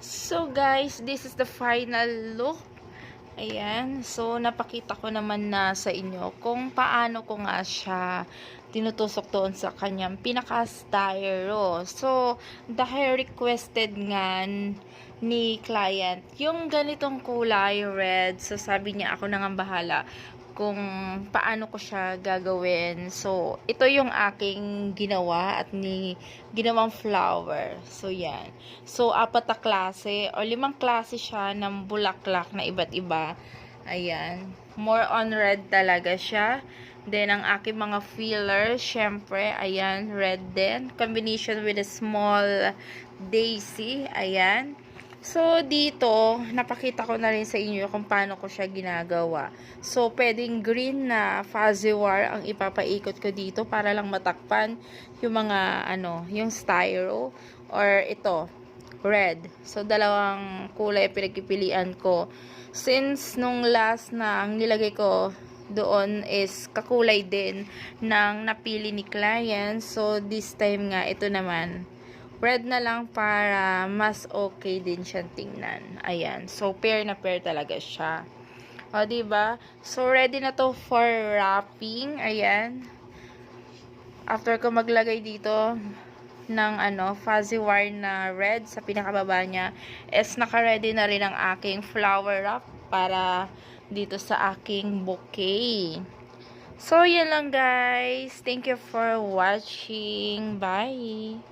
So guys, this is the final look. Ayan. So, napakita ko naman na sa inyo kung paano ko nga siya tinutusok doon sa kanyang pinaka-styro. So, dahil requested nga ni client yung ganitong kulay red. So, sabi niya ako na nga bahala kung paano ko siya gagawin. So, ito yung aking ginawa at ginawang flower. So, yan. So, 4 na klase o 5 klase siya ng bulaklak na iba't iba. Ayan. More on red talaga siya. Then, ang aking mga fillers, syempre, ayan, red din. Combination with a small daisy. Ayan. So, dito, napakita ko na rin sa inyo kung paano ko siya ginagawa. So, pwedeng green na fuzzy wire ang ipapaikot ko dito para lang matakpan yung mga, yung styro. Or ito, red. So, dalawang kulay pinagpipilian ko. Since nung last na ang nilagay ko doon is kakulay din ng napili ni client. So, this time nga, ito naman, red na lang para mas okay din siyang tingnan. Ayan. So, pair na pair talaga siya. O, diba? So, ready na to for wrapping. Ayan. After ko maglagay dito ng fuzzy wire na red sa pinakababa niya, is naka-ready na rin ang aking flower wrap para dito sa aking bouquet. So, yan lang guys. Thank you for watching. Bye!